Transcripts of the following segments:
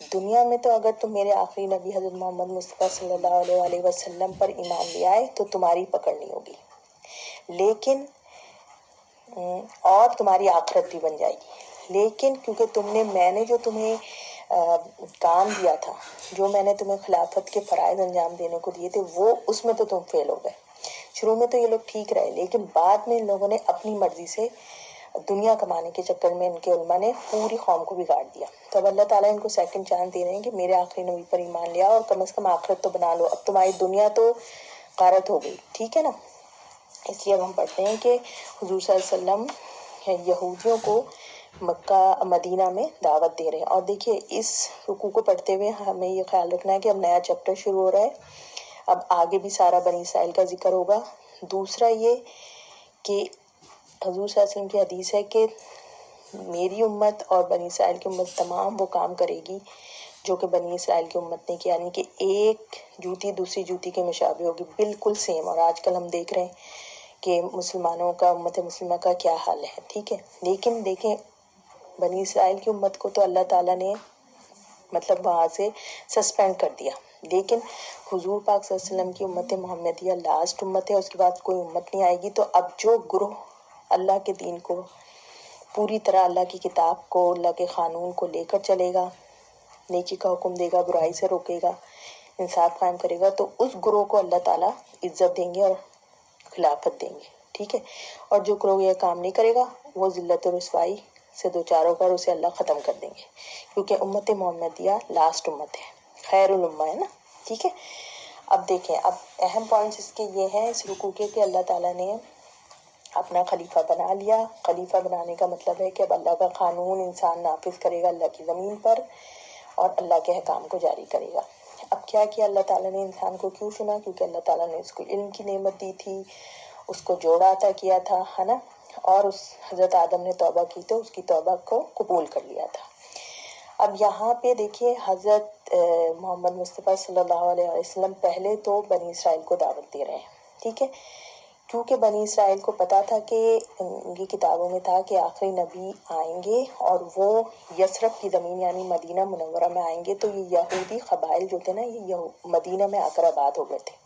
دنیا میں تو اگر تم میرے آخری نبی حضرت محمد مصطفیٰ صلی اللہ علیہ وسلم پر ایمان لے آئے تو تمہاری پکڑ نہیں ہوگی، لیکن اور تمہاری آخرت بھی بن جائے گی، لیکن کیونکہ میں نے جو تمہیں کام دیا تھا، جو میں نے تمہیں خلافت کے فرائض انجام دینے کو دیے تھے، وہ اس میں تو تم فیل ہو گئے۔ شروع میں تو یہ لوگ ٹھیک رہے، لیکن بعد میں ان لوگوں نے اپنی مرضی سے دنیا کمانے کے چکر میں ان کے علماء نے پوری قوم کو بگاڑ دیا۔ تو اب اللہ تعالیٰ ان کو سیکنڈ چانس دے رہے ہیں کہ میرے آخری نبی پر ایمان لیا اور کم از کم آخرت تو بنا لو، اب تمہاری دنیا تو غارت ہو گئی، ٹھیک ہے نا۔ اس لیے اب ہم پڑھتے ہیں کہ حضور صلی اللہ علیہ وسلم یہودیوں کو مکہ مدینہ میں دعوت دے رہے ہیں۔ اور دیکھیے اس رکوع کو پڑھتے ہوئے ہمیں یہ خیال رکھنا ہے کہ اب نیا چیپٹر شروع ہو رہا ہے، اب آگے بھی سارا بنی اسرائیل کا ذکر ہوگا۔ دوسرا یہ کہ حضور صلی اللہ علیہ وسلم کی حدیث ہے کہ میری امت اور بنی اسرائیل کی امت تمام وہ کام کرے گی جو کہ بنی اسرائیل کی امت نے کیا، یعنی کہ ایک جوتی دوسری جوتی کے مشابہ ہوگی، بالکل سیم۔ اور آج کل ہم دیکھ رہے ہیں کہ مسلمانوں کا، امت مسلمہ کا کیا حال ہے، ٹھیک ہے۔ لیکن دیکھیں بنی اسرائیل کی امت کو تو اللہ تعالیٰ نے مطلب وہاں سے سسپینڈ کر دیا، لیکن حضور پاک صلی اللہ علیہ وسلم کی امت محمدیہ لاسٹ امت ہے، اس کے بعد کوئی امت نہیں آئے گی۔ تو اب جو گروہ اللہ کے دین کو پوری طرح، اللہ کی کتاب کو، اللہ کے قانون کو لے کر چلے گا، نیکی کا حکم دے گا، برائی سے روکے گا، انصاف قائم کرے گا، تو اس گروہ کو اللہ تعالیٰ عزت دیں گے اور خلافت دیں گے، ٹھیک ہے۔ اور جو گروہ یہ کام نہیں کرے گا وہ ذلت و رسوائی سے دوچار ہو کر اسے اللہ ختم کر دیں گے، کیونکہ امت محمدیہ لاسٹ امت ہے، خیر الامہ ہے نا، ٹھیک ہے۔ اب دیکھیں، اب اہم پوائنٹس اس کے یہ ہیں اس رکوع کے کہ اللہ تعالیٰ نے اپنا خلیفہ بنا لیا۔ خلیفہ بنانے کا مطلب ہے کہ اب اللہ کا قانون انسان نافذ کرے گا اللہ کی زمین پر، اور اللہ کے احکام کو جاری کرے گا۔ اب کیا کیا اللہ تعالیٰ نے انسان کو، کیوں چنا؟ کیونکہ اللہ تعالیٰ نے اس کو علم کی نعمت دی تھی، اس کو جوڑا عطا کیا تھا، ہے نا، اور اس حضرت آدم نے توبہ کی تو اس کی توبہ کو قبول کر لیا تھا۔ اب یہاں پہ دیکھیے حضرت محمد مصطفیٰ صلی اللہ علیہ وسلم پہلے تو بنی اسرائیل کو دعوت دے رہے ہیں، ٹھیک ہے، کیونکہ بنی اسرائیل کو پتا تھا کہ ان کی کتابوں میں تھا کہ آخری نبی آئیں گے اور وہ یثرب کی زمین یعنی مدینہ منورہ میں آئیں گے، تو یہ یہودی قبائل جو تھے نا، یہ مدینہ میں آ کر آباد ہو گئے تھے،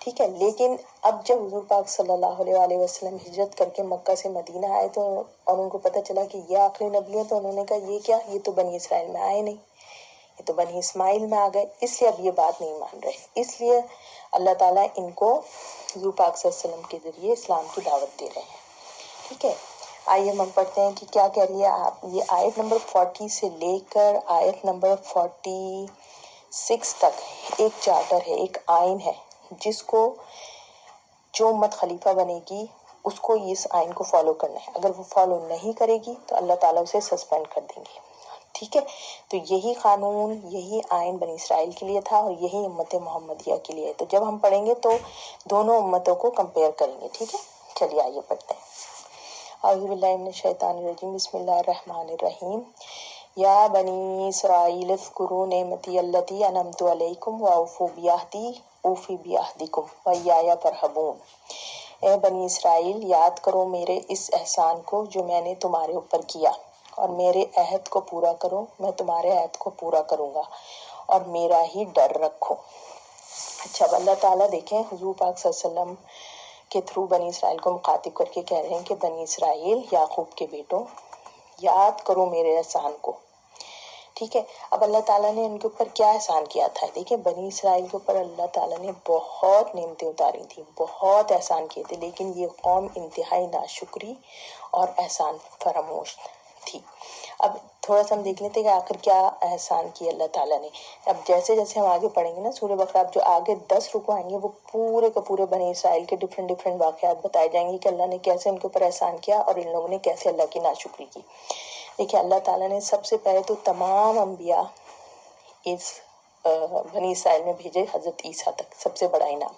ٹھیک ہے۔ لیکن اب جب حضور پاک صلی اللہ علیہ وسلم ہجرت کر کے مکہ سے مدینہ آئے تو اور ان کو پتہ چلا کہ یہ آخری نبی ہے، تو انہوں نے کہا یہ کیا، یہ تو بنی اسرائیل میں آئے نہیں، یہ تو بنی اسماعیل میں آ گئے، اس لیے اب یہ بات نہیں مان رہے، اس لیے اللہ تعالیٰ ان کو حضور پاک صلی اللہ علیہ وسلم کے ذریعے اسلام کی دعوت دے رہے ہیں، ٹھیک ہے۔ آئیے ہم پڑھتے ہیں کہ کیا کہہ رہی ہے آپ، یہ آیت نمبر 40 سے لے کر آیت نمبر 46 تک ایک چارٹر ہے، ایک آئین ہے، جس کو جو امت خلیفہ بنے گی اس کو اس آئین کو فالو کرنا ہے، اگر وہ فالو نہیں کرے گی تو اللہ تعالیٰ اسے سسپینڈ کر دیں گے، ٹھیک ہے۔ تو یہی قانون، یہی آئین بنی اسرائیل کے لیے تھا اور یہی امت محمدیہ کے لیے ہے۔ تو جب ہم پڑھیں گے تو دونوں امتوں کو کمپیئر کریں گے، ٹھیک ہے۔ چلیے آئیے پڑھتے ہیں۔ اعوذ باللہ من الشیطان الرجیم، بسم اللہ الرحمن الرحیم۔ یا بنی اسرائیل اذکروا نعمتی التی انعمت علیکم واوفوا بعہدی اوفی بعہدکم وایایا فارہبون۔ اے بنی اسرائیل، یاد کرو میرے اس احسان کو جو میں نے تمہارے اوپر کیا، اور میرے عہد کو پورا کرو، میں تمہارے عہد کو پورا کروں گا، اور میرا ہی ڈر رکھو۔ اچھا، اب اللہ تعالیٰ دیکھیں حضور پاک صلی اللہ علیہ وسلم کے تھرو بنی اسرائیل کو مخاطب کر کے کہہ رہے ہیں کہ بنی اسرائیل، یعقوب کے بیٹوں، یاد کرو میرے احسان کو، ٹھیک ہے۔ اب اللہ تعالیٰ نے ان کے اوپر کیا احسان کیا تھا؟ دیکھیں بنی اسرائیل کے اوپر اللہ تعالیٰ نے بہت نعمتیں اتاری تھیں، بہت احسان کیے تھے، لیکن یہ قوم انتہائی ناشکری اور احسان فراموش تھی۔ اب تھوڑا سا ہم دیکھ لیتے ہیں کہ آخر کیا احسان کیا اللہ تعالیٰ نے۔ اب جیسے جیسے ہم آگے پڑھیں گے نا سورہ بقرہ، اب جو آگے 10 رکوع آئیں گے وہ پورے کے پورے بنی اسرائیل کے ڈفرینٹ واقعات بتائے جائیں گے کہ اللہ نے کیسے ان کے اوپر احسان کیا اور ان لوگوں نے کیسے اللہ کی ناشکری کی۔ دیکھیں اللہ تعالیٰ نے سب سے پہلے تو تمام انبیاء اس بنی اسرائیل میں بھیجے حضرت عیسیٰ تک، سب سے بڑا انعام،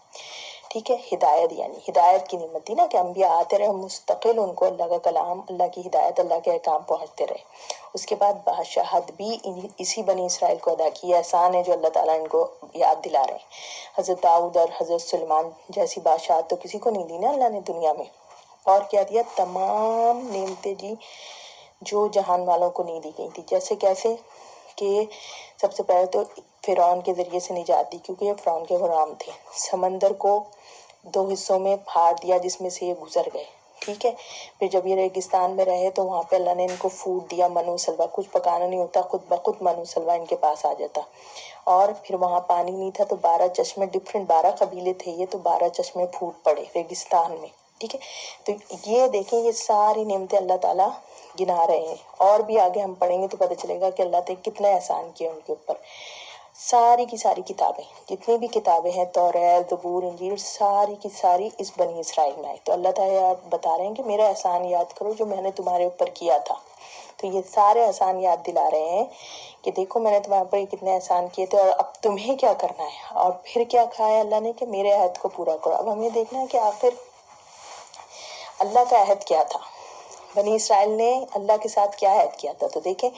ٹھیک ہے۔ ہدایت، یعنی ہدایت کی نعمت دی نا کہ انبیاء آتے رہے، مستقل ان کو اللہ کا کلام، اللہ کی ہدایت، اللہ کے احکام پہنچتے رہے۔ اس کے بعد بادشاہت بھی اسی بنی اسرائیل کو ادا کی، احسان ہے جو اللہ تعالیٰ ان کو یاد دلا رہے ہیں۔ حضرت داؤد اور حضرت سلیمان جیسی بادشاہت تو کسی کو نہیں دی نا اللہ نے دنیا میں، اور کیا دیا؟ تمام نعمتیں جی جو جہان والوں کو نہیں دی گئی تھی۔ جیسے کیسے کہ سب سے پہلے تو فرعون کے ذریعے سے نجات دی، کیونکہ یہ فرعون کے غلام تھے۔ سمندر کو 2 حصوں میں پھاڑ دیا جس میں سے یہ گزر گئے، ٹھیک ہے۔ پھر جب یہ ریگستان میں رہے تو وہاں پہ اللہ نے ان کو فوڈ دیا، منو سلوا، کچھ پکانا نہیں ہوتا، خود بخود منو سلوا ان کے پاس آ جاتا۔ اور پھر وہاں پانی نہیں تھا تو 12 چشمے، 12 قبیلے تھے یہ، تو 12 چشمے پھوٹ پڑے ریگستان میں، ٹھیک ہے۔ تو یہ دیکھیں، یہ ساری نعمتیں اللہ تعالیٰ گنا رہے ہیں، اور بھی آگے ہم پڑھیں گے تو پتہ چلے گا کہ اللہ نے کتنا احسان کیا ان کے اوپر۔ ساری کی ساری کتابیں، جتنی بھی کتابیں ہیں، توریت، زبور، انجیل، ساری کی ساری اس بنی اسرائیل میں آئی۔ تو اللہ تعالیٰ بتا رہے ہیں کہ میرا احسان یاد کرو جو میں نے تمہارے اوپر کیا تھا۔ تو یہ سارے احسان یاد دلا رہے ہیں کہ دیکھو میں نے تمہارے اوپر کتنے احسان کیے تھے، اور اب تمہیں کیا کرنا ہے۔ اور پھر کیا کہا ہے اللہ نے کہ میرے عہد کو پورا کرو۔ اب ہمیں دیکھنا ہے کہ آخر اللہ کا عہد کیا تھا، بنی اسرائیل نے اللہ کے ساتھ کیا عہد کیا تھا۔ تو دیکھیں،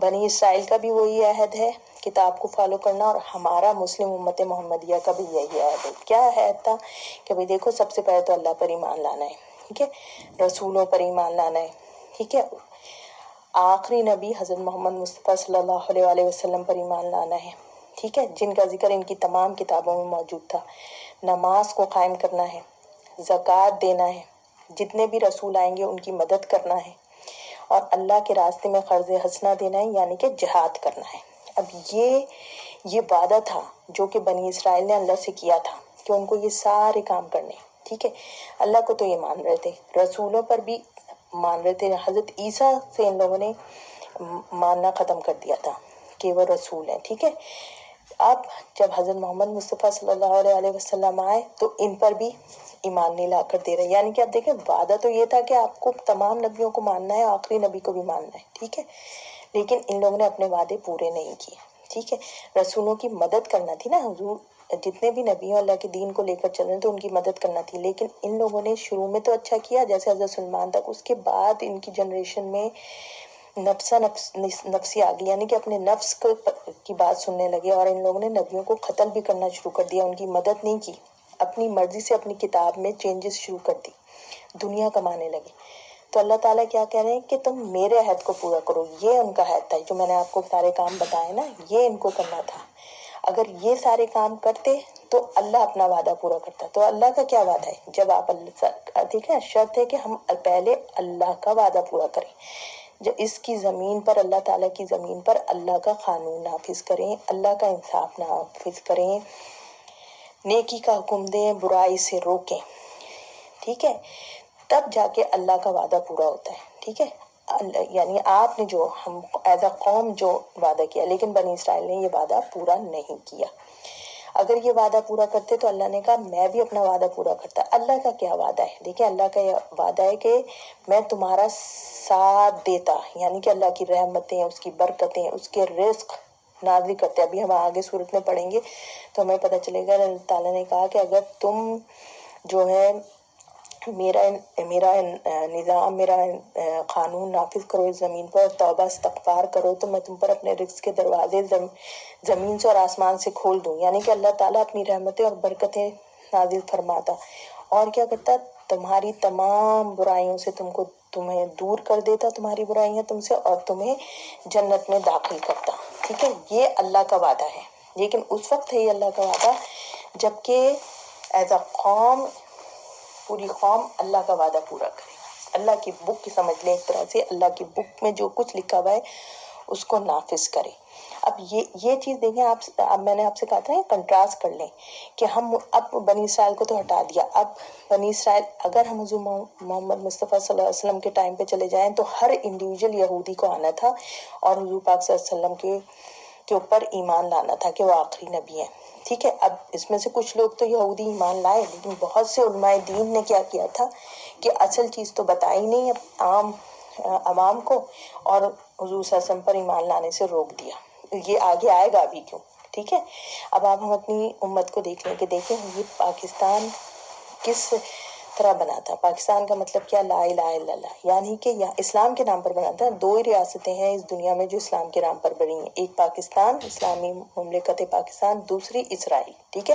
بنی اسرائیل کا بھی وہی عہد ہے کتاب کو فالو کرنا، اور ہمارا مسلم امت محمدیہ کا بھی یہی عہد ہے۔ کیا عہد تھا کہ بھئی دیکھو، سب سے پہلے تو اللہ پر ایمان لانا ہے، ٹھیک ہے، رسولوں پر ایمان لانا ہے، ٹھیک ہے، آخری نبی حضرت محمد مصطفیٰ صلی اللہ علیہ وآلہ وسلم پر ایمان لانا ہے، ٹھیک ہے، جن کا ذکر ان کی تمام کتابوں میں موجود تھا۔ نماز کو قائم کرنا ہے، زکوٰۃ دینا ہے، جتنے بھی رسول آئیں گے ان کی مدد کرنا ہے، اور اللہ کے راستے میں قرض حسنہ دینا ہے، یعنی کہ جہاد کرنا ہے۔ اب یہ وعدہ تھا جو کہ بنی اسرائیل نے اللہ سے کیا تھا کہ ان کو یہ سارے کام کرنے، ٹھیک ہے۔ اللہ کو تو یہ مان رہے تھے، رسولوں پر بھی مان رہے تھے۔ حضرت عیسیٰ سے ان لوگوں نے ماننا ختم کر دیا تھا کہ وہ رسول ہیں، ٹھیک ہے۔ اب جب حضرت محمد مصطفیٰ صلی اللہ علیہ وسلم آئے تو ان پر بھی ایمان نہیں لا کر دے رہے، یعنی کہ اب دیکھیں، وعدہ تو یہ تھا کہ آپ کو تمام نبیوں کو ماننا ہے، آخری نبی کو بھی ماننا ہے، ٹھیک ہے، لیکن ان لوگوں نے اپنے وعدے پورے نہیں کیے، ٹھیک ہے۔ رسولوں کی مدد کرنا تھی نا، حضور جتنے بھی نبی ہیں اللہ کے دین کو لے کر چل رہے ہیں تو ان کی مدد کرنا تھی، لیکن ان لوگوں نے شروع میں تو اچھا کیا جیسے حضرت سلمان تک، اس کے بعد ان کی جنریشن میں نفسی آ گئی، یعنی کہ اپنے نفس کی بات سننے لگے، اور ان لوگوں نے نبیوں کو قتل بھی کرنا شروع کر دیا، ان کی مدد نہیں کی، اپنی مرضی سے اپنی کتاب میں چینجز شروع کر دی، دنیا کمانے لگے۔ تو اللہ تعالیٰ کیا کہہ رہے ہیں کہ تم میرے عہد کو پورا کرو۔ یہ ان کا عہد تھا جو میں نے آپ کو سارے کام بتائے نا، یہ ان کو کرنا تھا۔ اگر یہ سارے کام کرتے تو اللہ اپنا وعدہ پورا کرتا۔ تو اللہ کا کیا وعدہ ہے؟ جب آپ اللہ، ٹھیک ہے، شرط ہے کہ ہم پہلے اللہ کا وعدہ پورا کریں، جب اس کی زمین پر، اللہ تعالیٰ کی زمین پر اللہ کا قانون نافذ کریں، اللہ کا انصاف نافذ کریں، نیکی کا حکم دیں، برائی سے روکیں، ٹھیک ہے، تب جا کے اللہ کا وعدہ پورا ہوتا ہے، ٹھیک ہے۔ یعنی آپ نے جو ہم ایز اے قوم جو وعدہ کیا، لیکن بنی اسرائیل نے یہ وعدہ پورا نہیں کیا۔ اگر یہ وعدہ پورا کرتے تو اللہ نے کہا میں بھی اپنا وعدہ پورا کرتا۔ اللہ کا کیا وعدہ ہے؟ دیکھیں، اللہ کا یہ وعدہ ہے کہ میں تمہارا ساتھ دیتا، یعنی کہ اللہ کی رحمتیں، اس کی برکتیں، اس کے رزق نازل کرتے۔ ابھی ہم آگے صورت میں پڑھیں گے تو ہمیں پتہ چلے گا، اللہ تعالیٰ نے کہا کہ اگر تم جو ہے میرا نظام، میرا قانون نافذ کرو اس زمین پر، توبہ استغفار کرو، تو میں تم پر اپنے رزق کے دروازے زمین سے اور آسمان سے کھول دوں، یعنی کہ اللہ تعالیٰ اپنی رحمتیں اور برکتیں نازل فرماتا، اور کیا کرتا، تمہاری تمام برائیوں سے تمہیں دور کر دیتا، تمہاری برائیاں تم سے، اور تمہیں جنت میں داخل کرتا، ٹھیک ہے۔ یہ اللہ کا وعدہ ہے، لیکن اس وقت ہے یہ اللہ کا وعدہ جبکہ ایز اے قوم، پوری قوم اللہ کا وعدہ پورا کرے، اللہ کی بک کی سمجھ لیں ایک طرح سے، اللہ کی بک میں جو کچھ لکھا ہوا ہے اس کو نافذ کرے۔ اب یہ چیز دیکھیں، اب میں نے آپ سے کہا تھا کنٹراسٹ کر لیں کہ ہم اب بنی اسرائیل کو تو ہٹا دیا، اب بنی اسرائیل، اگر ہم حضور محمد مصطفیٰ صلی اللہ علیہ وسلم کے ٹائم پہ چلے جائیں تو ہر انڈیویجول یہودی کو آنا تھا اور حضور پاک صلی اللہ علیہ وسلم کے اوپر ایمان لانا تھا کہ وہ آخری نبی ہیں، ٹھیک ہے۔ اب اس میں سے کچھ لوگ تو یہودی ایمان لائے، لیکن بہت سے علماء دین نے کیا کیا تھا کہ اصل چیز تو بتائی نہیں عام عوام کو، اور حضور صلی اللہ علیہ وسلم پر ایمان لانے سے روک دیا۔ یہ آگے آئے گا ابھی کیوں، ٹھیک ہے۔ اب آپ ہم اپنی امت کو دیکھ لیں کہ دیکھیں یہ پاکستان کس طرح بنا تھا۔ پاکستان کا مطلب کیا؟ لا الہ الا اللہ، یعنی کہ یہاں اسلام کے نام پر بنا تھا۔ 2 ہی ریاستیں ہیں اس دنیا میں جو اسلام کے نام پر بنی ہیں، ایک پاکستان، اسلامی مملکت پاکستان، دوسری اسرائیل، ٹھیک ہے۔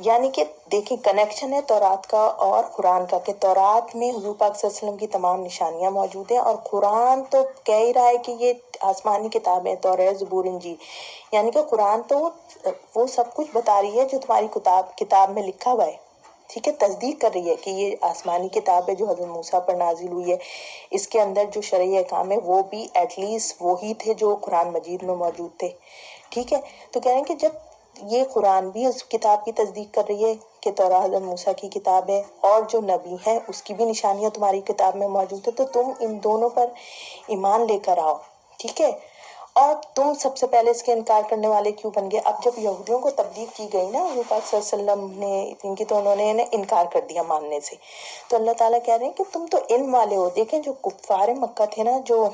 یعنی کہ دیکھیں کنیکشن ہے تورات کا اور قرآن کا، کہ تورات میں حضور پاک صلی اللہ علیہ وسلم کی تمام نشانیاں موجود ہیں، اور قرآن تو کہہ ہی رہا ہے کہ یہ آسمانی کتاب ہے، توریت زبور انجیل، یعنی کہ قرآن تو وہ سب کچھ بتا رہی ہے جو تمہاری کتاب میں لکھا ہوا ہے، ٹھیک ہے، تصدیق کر رہی ہے کہ یہ آسمانی کتاب ہے جو حضرت موسیٰ پر نازل ہوئی ہے، اس کے اندر جو شرعی احکام ہے وہ بھی ایٹ لیسٹ وہی تھے جو قرآن مجید میں موجود تھے، ٹھیک ہے۔ تو کہہ رہے ہیں کہ جب یہ قرآن بھی اس کتاب کی تصدیق کر رہی ہے کہ تورات حضرت موسیٰ کی کتاب ہے، اور جو نبی ہے اس کی بھی نشانیاں تمہاری کتاب میں موجود ہے، تو تم ان دونوں پر ایمان لے کر آؤ، ٹھیک ہے۔ اور تم سب سے پہلے اس کے انکار کرنے والے کیوں بن گئے؟ اب جب یہودیوں کو تبلیغ کی گئی نا حضور پاک صلی اللہ علیہ وسلم نے ان کی، تو انہوں نے انکار کر دیا ماننے سے، تو اللہ تعالیٰ کہہ رہے ہیں کہ تم تو علم والے ہو۔ دیکھیں جو کفار مکہ تھے نا، جو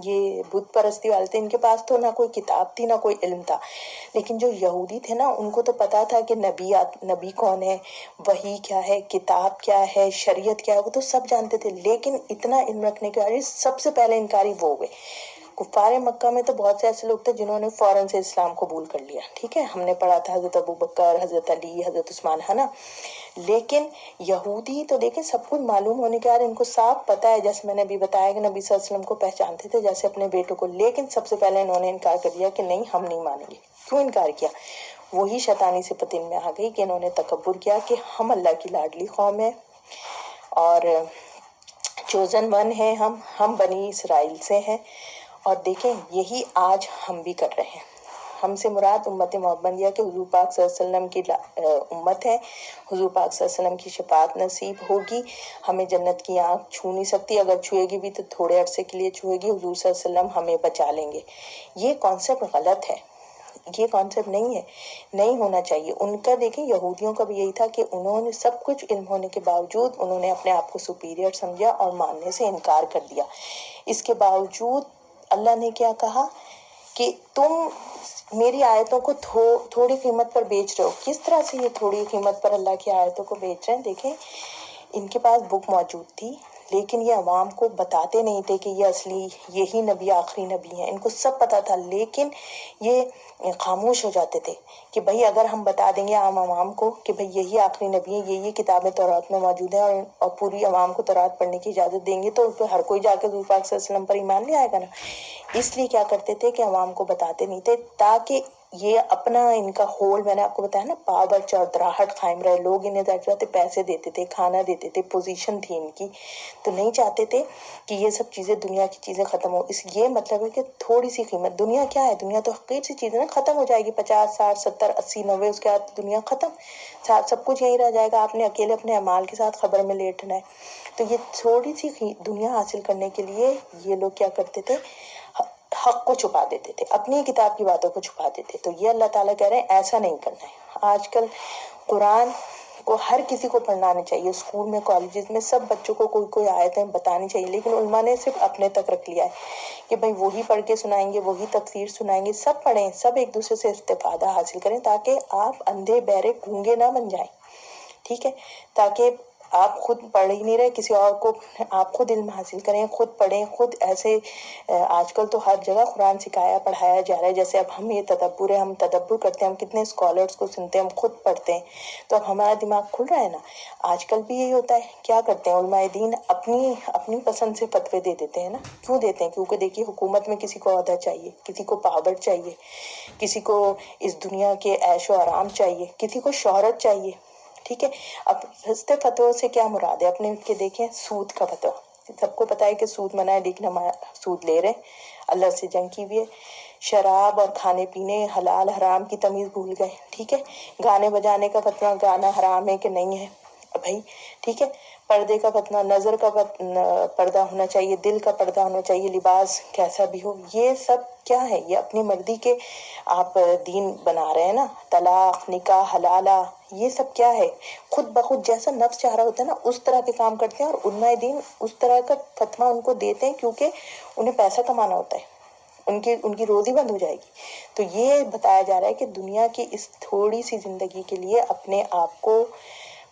یہ بت پرستی والے تھے، ان کے پاس تو نہ کوئی کتاب تھی نہ کوئی علم تھا، لیکن جو یہودی تھے نا ان کو تو پتا تھا کہ نبی کون ہے، وحی کیا ہے، کتاب کیا ہے، شریعت کیا ہے، وہ تو سب جانتے تھے، لیکن اتنا علم رکھنے کے بعد سب سے پہلے انکاری وہ ہوئے۔ کفار مکہ میں تو بہت سے ایسے لوگ تھے جنہوں نے فوراً سے اسلام قبول کر لیا، ٹھیک ہے، ہم نے پڑھا تھا حضرت ابوبکر، حضرت علی، حضرت عثمان، ہے نا۔ لیکن یہودی تو دیکھیں سب کچھ معلوم ہونے کے بعد ان کو صاف پتہ ہے، جیسے میں نے ابھی بتایا کہ نبی صلی اللہ علیہ وسلم کو پہچانتے تھے جیسے اپنے بیٹوں کو، لیکن سب سے پہلے انہوں نے انکار کر دیا کہ نہیں ہم نہیں مانیں گے۔ کیوں انکار کیا؟ وہی شیطانی صفت ان میں آ گئی کہ انہوں نے تکبر کیا کہ ہم اللہ کی لاڈلی قوم ہے اور چوزن ون ہے، ہم بنی اسرائیل سے ہیں، اور دیکھیں یہی آج ہم بھی کر رہے ہیں۔ ہم سے مراد امت محمدیہ کہ حضور پاک صلی اللہ علیہ وسلم کی امت ہے، حضور پاک صلی اللہ علیہ وسلم کی شفاعت نصیب ہوگی، ہمیں جنت کی آنکھ چھو نہیں سکتی، اگر چھوئے گی بھی تو تھوڑے عرصے کے لیے چھوئے گی، حضور صلی اللہ علیہ وسلم ہمیں بچا لیں گے۔ یہ کانسیپٹ غلط ہے، یہ کانسیپٹ نہیں ہے، نہیں ہونا چاہیے۔ ان کا دیکھیں یہودیوں کا بھی یہی تھا کہ انہوں نے سب کچھ علم ہونے کے باوجود انہوں نے اپنے آپ کو سپیریئر سمجھا اور ماننے سے انکار کر دیا۔ اس کے باوجود اللہ نے کیا کہا کہ تم میری آیتوں کو تھوڑی قیمت پر بیچ رہے ہو۔ کس طرح سے یہ تھوڑی قیمت پر اللہ کی آیتوں کو بیچ رہے ہیں؟ دیکھیں ان کے پاس بک موجود تھی، لیکن یہ عوام کو بتاتے نہیں تھے کہ یہ اصلی یہی نبی آخری نبی ہیں، ان کو سب پتا تھا، لیکن یہ خاموش ہو جاتے تھے کہ بھئی اگر ہم بتا دیں گے عام عوام کو کہ بھئی یہی آخری نبی ہے، یہ کتابیں تورات میں موجود ہیں، اور پوری عوام کو تورات پڑھنے کی اجازت دیں گے، تو ہر کوئی جا کے حضور پاک صلی اللہ علیہ وسلم پر ایمان لے آئے گا نا۔ اس لیے کیا کرتے تھے کہ عوام کو بتاتے نہیں تھے، تاکہ یہ اپنا ان کا ہول، میں نے آپ کو بتایا نا، پاور چودراہٹ قائم رہے، لوگ انہیں ظاہر بات ہے پیسے دیتے تھے، کھانا دیتے تھے، پوزیشن تھی ان کی، تو نہیں چاہتے تھے کہ یہ سب چیزیں، دنیا کی چیزیں ختم ہو۔ یہ مطلب ہے کہ تھوڑی سی قیمت، دنیا کیا ہے؟ دنیا تو حقیر سی چیز ہے نا، ختم ہو جائے گی، 50 60 70 80 90، اس کے بعد دنیا ختم، سب کچھ یہی رہ جائے گا، آپ نے اکیلے اپنے اعمال کے ساتھ قبر میں لیٹنا ہے۔ تو یہ تھوڑی سی دنیا حاصل کرنے کے لیے یہ لوگ کیا کرتے تھے؟ حق کو چھپا دیتے تھے، اپنی کتاب کی باتوں کو چھپا دیتے۔ تو یہ اللہ تعالیٰ کہہ رہے ہیں ایسا نہیں کرنا ہے۔ آج کل قرآن کو ہر کسی کو پڑھنا آنا چاہیے، اسکول میں، کالجز میں، سب بچوں کو کوئی آیتیں بتانی چاہیے، لیکن علماء نے صرف اپنے تک رکھ لیا ہے کہ بھئی وہی پڑھ کے سنائیں گے، وہی تفسیر سنائیں گے۔ سب پڑھیں، سب ایک دوسرے سے استفادہ حاصل کریں، تاکہ آپ اندھے بہرے گونگے نہ بن جائیں، ٹھیک ہے، تاکہ آپ خود پڑھ ہی نہیں رہے، کسی اور کو آپ خود علم حاصل کریں، خود پڑھیں، خود ایسے آج کل تو ہر جگہ قرآن سکھایا پڑھایا جا رہا ہے، جیسے اب ہم یہ تدبر ہے، ہم تدبر کرتے ہیں، ہم کتنے اسکالرس کو سنتے ہیں، ہم خود پڑھتے ہیں، تو اب ہمارا دماغ کھل رہا ہے نا۔ آج کل بھی یہی ہوتا ہے، کیا کرتے ہیں علماء دین؟ اپنی پسند سے فتوے دے دیتے ہیں نا۔ کیوں دیتے ہیں؟ کیونکہ دیکھیے حکومت میں کسی کو عہدہ چاہیے، کسی کو پاور چاہیے، کسی کو اس دنیا کے عیش و آرام چاہیے، کسی کو شہرت چاہیے، ٹھیک ہے۔ اب سستے فتووں سے کیا مراد ہے؟ اپنے کے دیکھیں سود کا فتویٰ، سب کو پتا ہے کہ سود منع ہے، لیکن ہم سود لے رہے ہیں، اللہ سے جنگ کی ہوئی ہے۔ شراب اور کھانے پینے، حلال حرام کی تمیز بھول گئے، ٹھیک ہے۔ گانے بجانے کا فتویٰ، گانا حرام ہے کہ نہیں ہے بھائی، ٹھیک ہے۔ پردے کا فتویٰ، نظر کا پردہ ہونا چاہیے، دل کا پردہ ہونا چاہیے، لباس کیسا بھی ہو، یہ سب کیا ہے؟ یہ اپنی مرضی کے آپ دین بنا رہے ہیں نا۔ طلاق، نکاح، حلالہ، یہ سب کیا ہے؟ خود بخود جیسا نفس چاہ رہا ہوتا ہے نا، اس طرح کے کام کرتے ہیں، اور علماء دین اس طرح کا فتویٰ ان کو دیتے ہیں، کیونکہ انہیں پیسہ کمانا ہوتا ہے، ان کی روزی بند ہو جائے گی۔ تو یہ بتایا جا رہا ہے کہ دنیا کی اس تھوڑی سی زندگی کے لیے اپنے آپ کو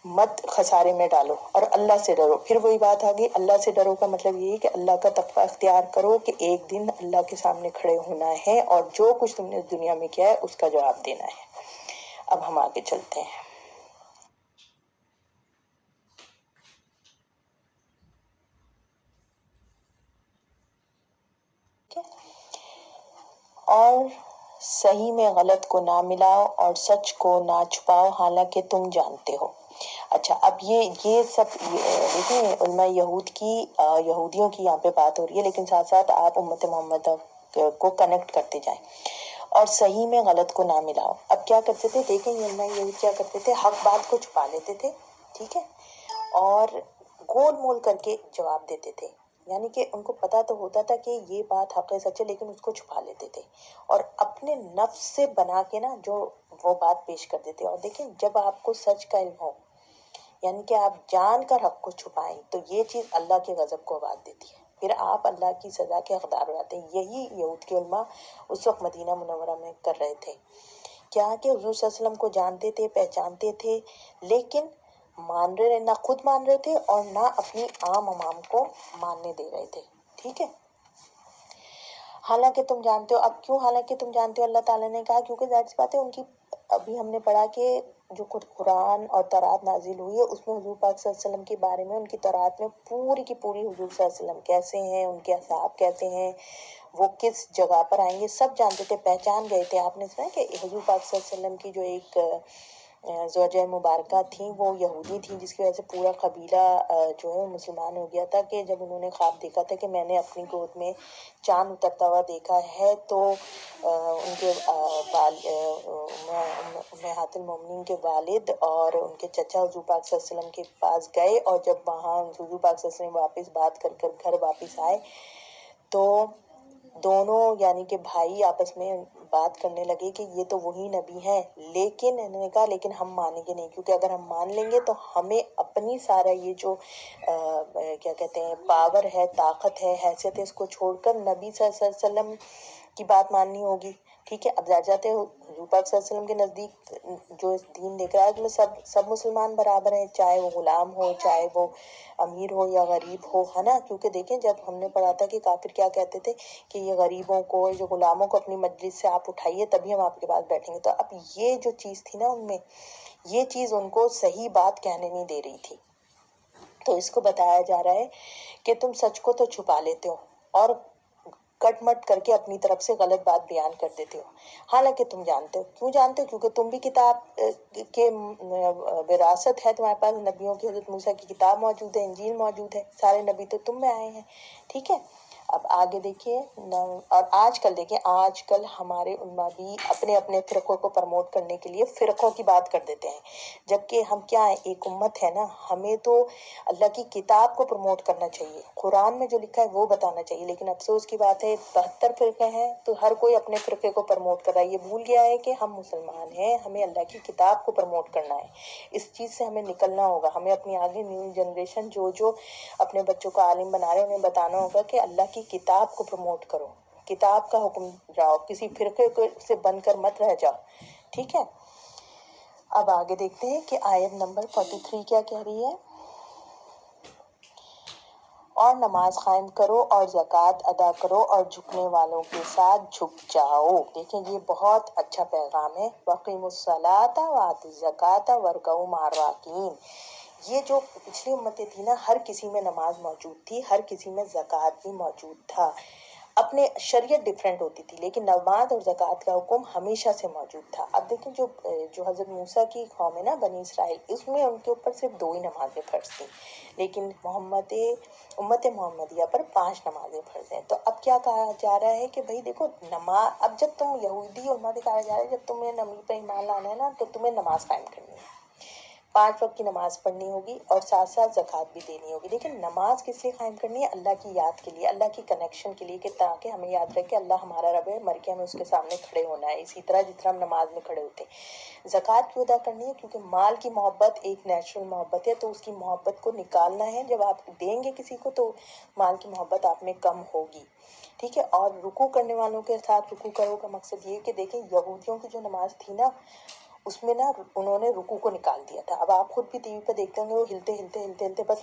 مت خسارے میں ڈالو اور اللہ سے ڈرو۔ پھر وہی بات آ گئی، اللہ سے ڈرو کا مطلب یہ ہے کہ اللہ کا تقویٰ اختیار کرو کہ ایک دن اللہ کے سامنے کھڑے ہونا ہے، اور جو کچھ تم نے اس دنیا میں کیا ہے اس کا جواب دینا ہے۔ اب ہم آگے چلتے ہیں۔ اور صحیح میں غلط کو نہ ملاؤ اور سچ کو نہ چھپاؤ حالانکہ تم جانتے ہو۔ اچھا، اب یہ سب دیکھیں علماء یہودیوں کی یہاں پہ بات ہو رہی ہے، لیکن ساتھ ساتھ آپ امت محمد کو کنیکٹ کرتے جائیں۔ اور صحیح میں غلط کو نہ ملاؤ، اب کیا کرتے تھے دیکھیں یہ علماء یہود کیا کرتے تھے، حق بات کو چھپا لیتے تھے، ٹھیک ہے، اور گول مول کر کے جواب دیتے تھے، یعنی کہ ان کو پتا تو ہوتا تھا کہ یہ بات حق ہے سچ ہے، لیکن اس کو چھپا لیتے تھے اور اپنے نفس سے بنا کے نا جو وہ بات پیش کر دیتے۔ اور دیکھیں جب آپ کو سچ کا علم ہو، یعنی کہ آپ جان کر حق کو چھپائیں، تو یہ چیز اللہ کے غضب کو آواز دیتی ہے، پھر آپ اللہ کی سزا کے حقدار ہو جاتے ہیں۔ یہی یہود کے علماء اس وقت مدینہ منورہ میں کر رہے تھے، کیا کہ حضور صلی اللہ علیہ وسلم کو جانتے تھے، پہچانتے تھے، لیکن نہ خود مان رہے تھے اور نہ اپنی عام کو ماننے دے رہے تھے، ٹھیک ہے۔ حالانکہ تم جانتے ہو، اب کیوں حالانکہ تم جانتے ہو اللہ تعالیٰ نے کہا، کیونکہ ظاہر سی بات ہے ان کی، ابھی ہم نے پڑھا کہ جو قرآن اور تورات نازل ہوئی ہے اس میں حضور پاک صلی اللہ علیہ وسلم کے بارے میں، ان کی تورات میں پوری کی پوری حضور صلی اللہ علیہ وسلم کیسے ہیں، ان کے اصحاب کیسے ہیں، وہ کس جگہ پر آئیں گے، سب جانتے تھے، پہچان گئے تھے۔ آپ نے سنا کہ حضور پاک صلی اللہ علیہ وسلم کی جو ایک زوجہ مبارکہ تھیں وہ یہودی تھیں، جس کی وجہ سے پورا قبیلہ جو ہے مسلمان ہو گیا تھا، کہ جب انہوں نے خواب دیکھا تھا کہ میں نے اپنی گود میں چاند اترتا ہوا دیکھا ہے، تو ان کے امہات المومنین کے والد اور ان کے چچا حضور پاک صلی اللہ علیہ وسلم کے پاس گئے، اور جب وہاں حضور پاک صلی اللہ علیہ وسلم واپس بات کر کر گھر واپس آئے تو دونوں یعنی کہ بھائی آپس میں بات کرنے لگے کہ یہ تو وہی نبی ہیں، لیکن انہوں نے کہا لیکن ہم مانیں گے نہیں، کیونکہ اگر ہم مان لیں گے تو ہمیں اپنی سارا یہ جو کیا کہتے ہیں پاور ہے، طاقت ہے، حیثیت ہے، اس کو چھوڑ کر نبی صلی اللہ علیہ وسلم کی بات ماننی ہوگی، ٹھیک ہے۔ اب جاتے حضور پاک صلی اللہ علیہ وسلم کے نزدیک جو دین لے کر آئے اس میں سب مسلمان برابر ہیں، چاہے وہ غلام ہو، چاہے وہ امیر ہو یا غریب ہو، ہے نا، کیونکہ دیکھیں جب ہم نے پڑھا تھا کہ کافر کیا کہتے تھے کہ یہ غریبوں کو، جو غلاموں کو اپنی مجلس سے آپ اٹھائیے تبھی ہم آپ کے پاس بیٹھیں گے، تو اب یہ جو چیز تھی نا ان میں، یہ چیز ان کو صحیح بات کہنے نہیں دے رہی تھی، تو اس کو بتایا جا رہا ہے کہ تم سچ کو تو چھپا لیتے ہو اور کٹ مٹ کر کے اپنی طرف سے غلط بات بیان کر دیتے ہو، حالانکہ تم جانتے ہو، کیوں جانتے ہو، کیونکہ تم بھی کتاب کے وراثت ہے تمہارے پاس، نبیوں کی، حضرت موسیٰ کی کتاب موجود ہے، انجیل موجود ہے، سارے نبی تو تم میں آئے ہیں، ٹھیک ہے۔ اب آگے دیکھیے، اور آج کل دیکھیں، آج کل ہمارے علماء بھی اپنے اپنے فرقوں کو پروموٹ کرنے کے لیے فرقوں کی بات کر دیتے ہیں، جبکہ ہم کیا ہیں، ایک امت ہے نا، ہمیں تو اللہ کی کتاب کو پروموٹ کرنا چاہیے، قرآن میں جو لکھا ہے وہ بتانا چاہیے، لیکن افسوس کی بات ہے 72 فرقے ہیں تو ہر کوئی اپنے فرقے کو پروموٹ کر رہا ہے، یہ بھول گیا ہے کہ ہم مسلمان ہیں، ہمیں اللہ کی کتاب کو پروموٹ کرنا ہے، اس چیز سے ہمیں نکلنا ہوگا، ہمیں اپنی آگے نیو جنریشن جو اپنے بچوں کو عالم بنا رہے ہیں انہیں بتانا ہوگا کہ اللہ کی کتاب کو پروموٹ کرو، کتاب کا حکم جاؤ، کسی فرقے سے بن کر مت رہ جاؤ، ٹھیک ہے۔ اب آگے دیکھتے ہیں کہ آیت نمبر 43 کیا کہہ رہی ہے، اور نماز قائم کرو اور زکوٰۃ ادا کرو اور جھکنے والوں کے ساتھ جھک جاؤ، دیکھیں یہ بہت اچھا پیغام ہے، وَأَقِیمُوا الصَّلَاةَ وَآتُوا الزَّکَاةَ وَارْکَعُوا مَعَ الرَّاکِعِینَ، یہ جو پچھلی امتیں تھی نا، ہر کسی میں نماز موجود تھی، ہر کسی میں زکوٰۃ بھی موجود تھا، اپنے شریعت ڈیفرنٹ ہوتی تھی لیکن نماز اور زکوٰۃ کا حکم ہمیشہ سے موجود تھا۔ اب دیکھیں جو حضرت موسیٰ کی قوم ہے نا، بنی اسرائیل، اس میں ان کے اوپر صرف 2 ہی نمازیں فرض تھیں، لیکن امت محمدیہ پر 5 نمازیں فرض ہیں، تو اب کیا کہا جا رہا ہے کہ بھائی دیکھو نماز، اب جب تم یہودی علماء دکھایا جا رہا ہے جب تمہیں نبی پر ایمان لانا ہے نا تو تمہیں نماز قائم کرنی ہے، 5 وقت کی نماز پڑھنی ہوگی اور ساتھ ساتھ زکوٰۃ بھی دینی ہوگی، لیکن نماز کس لیے قائم کرنی ہے، اللہ کی یاد کے لیے، اللہ کی کنیکشن کے لیے، کہ تاکہ ہمیں یاد رکھے اللہ ہمارا رب ہے، مر کے ہمیں اس کے سامنے کھڑے ہونا ہے، اسی طرح جس طرح ہم نماز میں کھڑے ہوتے ہیں۔ زکوٰۃ کیوں ادا کرنی ہے، کیونکہ مال کی محبت ایک نیچرل محبت ہے، تو اس کی محبت کو نکالنا ہے، جب آپ دیں گے کسی کو تو مال کی محبت آپ میں کم ہوگی، ٹھیک ہے۔ اور رکوع کرنے والوں کے ساتھ رکوع کرو کا مقصد یہ ہے کہ دیکھیں یہودیوں کی جو نماز تھی نا اس میں نا انہوں نے رکوع کو نکال دیا تھا، اب آپ خود بھی ٹی وی پہ دیکھتے ہوں گے وہ ہلتے ہلتے بس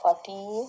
40,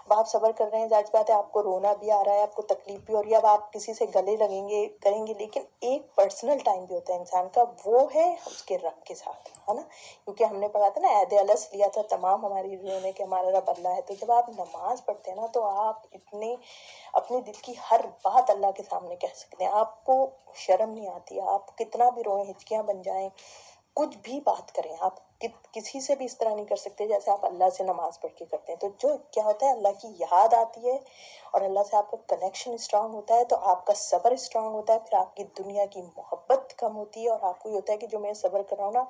اب آپ صبر کر رہے ہیں، ظاہر بات ہے آپ کو رونا بھی آ رہا ہے، آپ کو تکلیف بھی ہو رہی ہے، اب آپ کسی سے گلے لگیں گے کریں گے، لیکن ایک پرسنل ٹائم بھی ہوتا ہے انسان کا، وہ ہے اس کے رب کے ساتھ، ہے نا. کیونکہ ہم نے پڑھا تھا نا عہد الس لیا تھا تمام ہماری روحوں نے کہ ہمارا رب اللہ ہے. تو جب آپ نماز پڑھتے ہیں نا تو آپ اتنے اپنے دل کی ہر بات اللہ کے سامنے کہہ سکتے ہیں، آپ کو شرم نہیں آتی، آپ کتنا بھی روئیں، ہچکیاں بن جائیں، کچھ بھی بات کریں، آپ کسی سے بھی اس طرح نہیں کر سکتے جیسے آپ اللہ سے نماز پڑھ کے کرتے ہیں. تو جو کیا ہوتا ہے، اللہ کی یاد آتی ہے اور اللہ سے آپ کا کنیکشن اسٹرانگ ہوتا ہے، تو آپ کا صبر اسٹرانگ ہوتا ہے، پھر آپ کی دنیا کی محبت کم ہوتی ہے، اور آپ کو یہ ہوتا ہے کہ جو میں صبر کر رہا ہوں نا،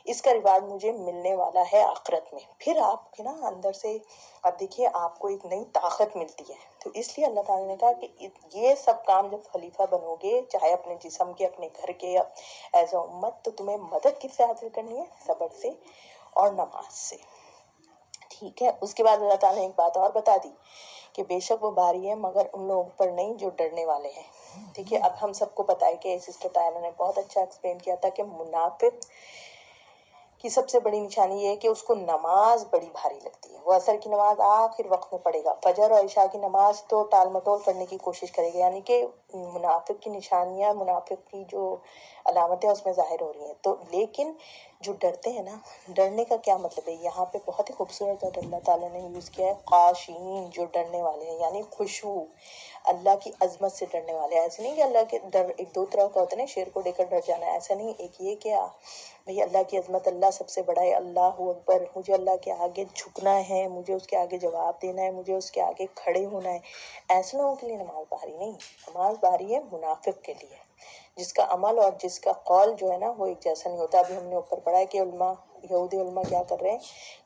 اس کا ریوارڈ مجھے ملنے والا ہے آخرت میں. پھر آپ کے نا اندر سے اب دیکھیے آپ کو ایک نئی طاقت ملتی ہے. تو اس لیے اللہ تعالیٰ نے کہا کہ یہ سب کام جب خلیفہ بنو گے، چاہے اپنے جسم کے، اپنے گھر کے، ایز اے امت، تو تمہیں مدد کس سے حاصل کرنی ہے؟ صبر سے اور نماز سے. ٹھیک ہے. اس کے بعد اللہ تعالیٰ نے ایک بات اور بتا دی کہ بے شک وہ باری ہے مگر ان لوگوں پر نہیں جو ڈرنے والے ہیں. دیکھیے اب ہم سب کو پتہ ہے کہ سسٹر ٹائلر نے بہت اچھا ایکسپلین کیا تھا کہ منافق کی سب سے بڑی نشانی یہ ہے کہ اس کو نماز بڑی بھاری لگتی ہے. وہ عصر کی نماز آخر وقت میں پڑھے گا، فجر اور عشاء کی نماز تو ٹال مٹول کرنے کی کوشش کرے گا. یعنی کہ منافق کی نشانیاں، منافق کی جو علامتیں اس میں ظاہر ہو رہی ہیں. تو لیکن جو ڈرتے ہیں نا، ڈرنے کا کیا مطلب ہے؟ یہاں پہ بہت ہی خوبصورت اور اللہ تعالیٰ نے یوز کیا ہے خاشعین، جو ڈرنے والے ہیں، یعنی خشوع، اللہ کی عظمت سے ڈرنے والے. ایسے نہیں کہ اللہ کے ڈر ایک دو طرح کا ہوتا ہے نا، شیر کو لے کر ڈر جانا، ایسا نہیں. ایک یہ کہ بھئی اللہ کی عظمت، اللہ سب سے بڑا ہے، اللہ اکبر، مجھے اللہ کے آگے جھکنا ہے، مجھے اس کے آگے جواب دینا ہے، مجھے اس کے آگے کھڑے ہونا ہے. ایسے لوگوں کے لیے نماز بھاری نہیں. نماز بھاری ہے منافق کے لیے، جس کا عمل اور جس کا قول جو ہے نا وہ ایک جیسا نہیں ہوتا. ابھی ہم نے اوپر پڑھا ہے کہ علماء، یہودی علماء کیا کر رہے ہیں؟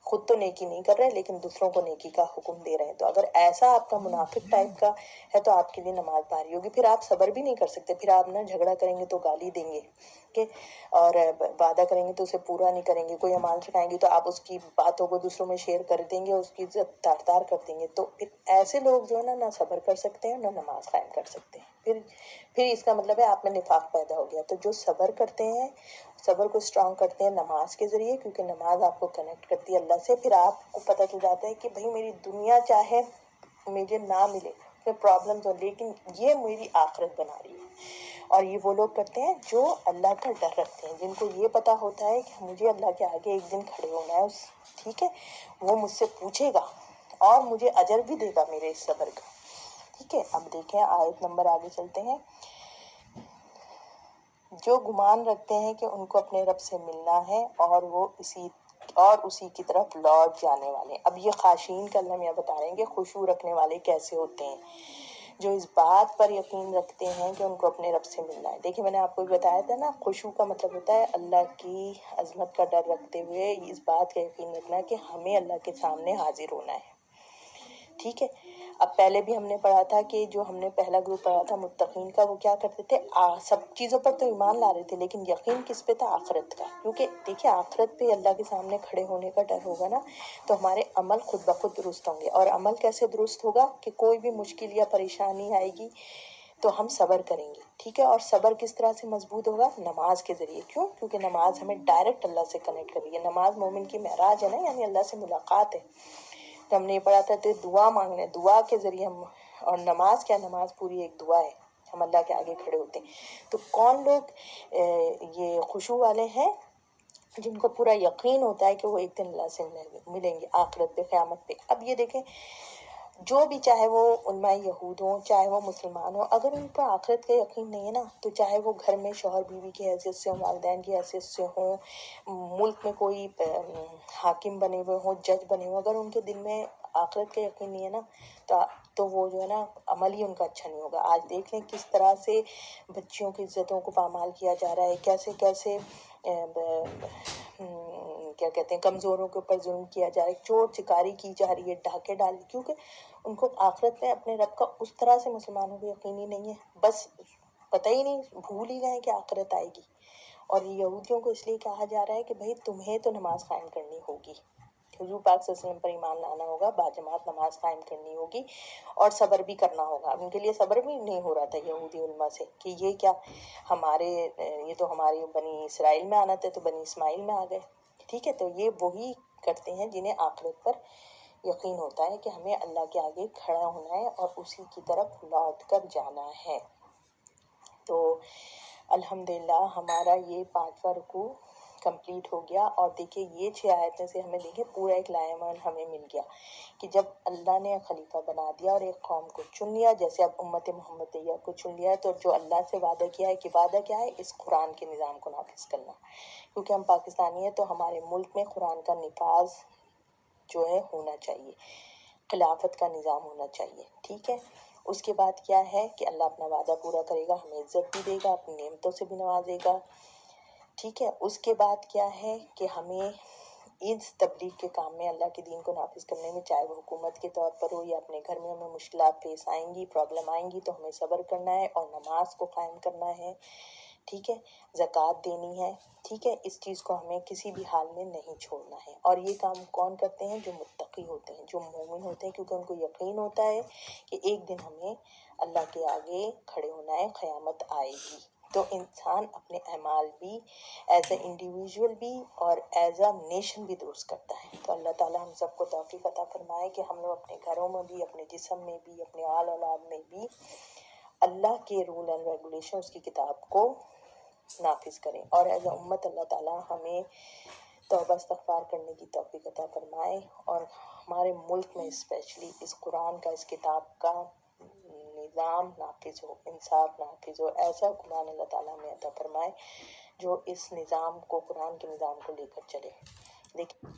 خود تو نیکی نہیں کر رہے لیکن دوسروں کو نیکی کا حکم دے رہے ہیں. تو اگر ایسا آپ کا منافق ٹائپ کا ہے تو آپ کے لیے نماز بھاری ہوگی. پھر آپ صبر بھی نہیں کر سکتے، پھر آپ نا جھگڑا کریں گے تو گالی دیں گے کہ، اور وعدہ کریں گے تو اسے پورا نہیں کریں گے، کوئی امان چکھائیں گے تو آپ اس کی باتوں کو دوسروں میں شیئر کر دیں گے، اس کی عزت تار تار کر دیں گے. تو پھر ایسے لوگ جو ہے نا، نہ صبر کر سکتے ہیں نہ نماز قائم کر سکتے ہیں. پھر اس کا مطلب ہے آپ میں نفاق پیدا ہو گیا. تو جو صبر کرتے ہیں، صبر کو اسٹرانگ کرتے ہیں نماز کے ذریعے، کیونکہ نماز آپ کو کنیکٹ کرتی ہے اللہ سے. پھر آپ کو پتہ چل جاتا ہے کہ بھئی میری دنیا چاہے مجھے نہ ملے، پھر پرابلمز ہو، لیکن یہ میری آخرت بنا رہی ہے. اور یہ وہ لوگ کرتے ہیں جو اللہ کا ڈر رکھتے ہیں، جن کو یہ پتہ ہوتا ہے کہ مجھے اللہ کے آگے ایک دن کھڑے ہونا ہے. ٹھیک ہے، وہ مجھ سے پوچھے گا اور مجھے اجر بھی دے گا میرے اس صبر کا. ٹھیک ہے. اب دیکھیں آیت نمبر آگے چلتے ہیں. جو گمان رکھتے ہیں کہ ان کو اپنے رب سے ملنا ہے اور وہ اسی کی طرف لوٹ جانے والے. اب یہ خاشعین کا اللہ میاں بتا رہے ہیں کہ خشوع رکھنے والے کیسے ہوتے ہیں، جو اس بات پر یقین رکھتے ہیں کہ ان کو اپنے رب سے ملنا ہے. دیکھیں میں نے آپ کو بتایا تھا نا، خشوع کا مطلب ہوتا ہے اللہ کی عظمت کا ڈر رکھتے ہوئے اس بات کا یقین رکھنا کہ ہمیں اللہ کے سامنے حاضر ہونا ہے. ٹھیک ہے. اب پہلے بھی ہم نے پڑھا تھا کہ جو ہم نے پہلا گروپ پڑھا تھا متقین کا، وہ کیا کرتے تھے؟ سب چیزوں پر تو ایمان لا رہے تھے لیکن یقین کس پہ تھا؟ آخرت کا. کیونکہ دیکھیے آخرت پہ اللہ کے سامنے کھڑے ہونے کا ڈر ہوگا نا، تو ہمارے عمل خود بخود درست ہوں گے. اور عمل کیسے درست ہوگا؟ کہ کوئی بھی مشکل یا پریشانی آئے گی تو ہم صبر کریں گے. ٹھیک ہے. اور صبر کس طرح سے مضبوط ہوگا؟ نماز کے ذریعے. کیوں؟ کیونکہ نماز ہمیں ڈائریکٹ اللہ سے کنیکٹ کر رہی ہے. نماز مومن کی معراج ہے نا، یعنی اللہ سے ملاقات ہے. تو ہم نے یہ پڑھا تھا کہ دعا مانگنے، دعا کے ذریعے ہم، اور نماز کیا؟ نماز پوری ایک دعا ہے، ہم اللہ کے آگے کھڑے ہوتے ہیں. تو کون لوگ یہ خشوع والے ہیں؟ جن کو پورا یقین ہوتا ہے کہ وہ ایک دن اللہ سے ملیں گے آخرت پہ، قیامت پہ. اب یہ دیکھیں، جو بھی چاہے وہ علماء یہود ہوں چاہے وہ مسلمان ہوں، اگر ان پر آخرت کا یقین نہیں ہے نا، تو چاہے وہ گھر میں شوہر بیوی کی حیثیت سے ہوں، والدین کی حیثیت سے ہوں، ملک میں کوئی حاکم بنے ہوئے ہوں، جج بنے ہوئے، اگر ان کے دل میں آخرت کا یقین نہیں ہے نا، تو وہ جو ہے نا عمل ہی ان کا اچھا نہیں ہوگا. آج دیکھ لیں کس طرح سے بچیوں کی عزتوں کو پامال کیا جا رہا ہے، کیسے کیسے کیا کہتے ہیں، کمزوروں کے اوپر ظلم کیا جا رہا ہے، چور چکاری کی جا رہی ہے، ڈاکے ڈال، کیونکہ ان کو آخرت میں اپنے رب کا اس طرح سے مسلمانوں کو یقین ہی نہیں ہے. بس پتہ ہی نہیں، بھول ہی گئے کہ آخرت آئے گی. اور یہودیوں کو اس لیے کہا جا رہا ہے کہ بھئی تمہیں تو نماز قائم کرنی ہوگی، حضور پاک صلی اللہ علیہ وسلم پر ایمان لانا ہوگا، باجماعت نماز قائم کرنی ہوگی، اور صبر بھی کرنا ہوگا. ان کے لیے صبر بھی نہیں ہو رہا تھا یہودی علماء سے کہ یہ کیا، یہ تو ہماری بنی اسرائیل میں آنا تھا تو بنی اسماعیل میں آ گئے. ٹھیک ہے. تو یہ وہی کرتے ہیں جنہیں آخرت پر یقین ہوتا ہے کہ ہمیں اللہ کے آگے کھڑا ہونا ہے اور اسی کی طرف لوٹ کر جانا ہے۔ تو الحمدللہ ہمارا یہ 5واں رکوع کمپلیٹ ہو گیا، اور دیکھیں یہ 6 آیتیں سے ہمیں دیکھیں پورا ایک لائحہ ہمیں مل گیا کہ جب اللہ نے خلیفہ بنا دیا اور ایک قوم کو چن لیا، جیسے اب امت محمدیہ کو چن لیا ہے، تو جو اللہ سے وعدہ کیا ہے کہ وعدہ کیا ہے، اس قرآن کے نظام کو نافذ کرنا، کیونکہ ہم پاکستانی ہیں تو ہمارے ملک میں قرآن کا نفاذ جو ہے ہونا چاہیے، خلافت کا نظام ہونا چاہیے، ٹھیک ہے۔ اس کے بعد کیا ہے کہ اللہ اپنا وعدہ پورا کرے گا، ہمیں عزت بھی دے گا، اپنی نعمتوں سے بھی نوازے گا، ٹھیک ہے۔ اس کے بعد کیا ہے کہ ہمیں اس تبلیغ کے کام میں، اللہ کے دین کو نافذ کرنے میں، چاہے وہ حکومت کے طور پر ہو یا اپنے گھر میں ہمیں مشکلات پیش آئیں گی، پرابلم آئیں گی، تو ہمیں صبر کرنا ہے اور نماز کو قائم کرنا ہے، ٹھیک ہے، زکوٰۃ دینی ہے، ٹھیک ہے، اس چیز کو ہمیں کسی بھی حال میں نہیں چھوڑنا ہے۔ اور یہ کام کون کرتے ہیں؟ جو متقی ہوتے ہیں، جو مومن ہوتے ہیں، کیونکہ ان کو یقین ہوتا ہے کہ ایک دن ہمیں اللہ کے آگے کھڑے ہونا ہے، قیامت آئے گی۔ تو انسان اپنے اعمال بھی ایز اے انڈیویژول بھی اور ایز اے نیشن بھی درست کرتا ہے۔ تو اللہ تعالیٰ ہم سب کو توفیق عطا فرمائے کہ ہم لوگ اپنے گھروں میں بھی، اپنے جسم میں بھی، اپنے آل اولاد میں بھی اللہ کے رول اینڈ ریگولیشن، اس کی کتاب کو نافذ کریں، اور ایز اے امت اللہ تعالیٰ ہمیں توبہ استغفار کرنے کی توفیق عطا فرمائے، اور ہمارے ملک میں اسپیشلی اس قرآن کا، اس کتاب کا نظام نافذ ہو، انصاف نافذ ہو، ایسا قرآن اللہ تعالیٰ ہمیں عطا فرمائے جو اس نظام کو، قرآن کے نظام کو لے کر چلے۔ دیکھیں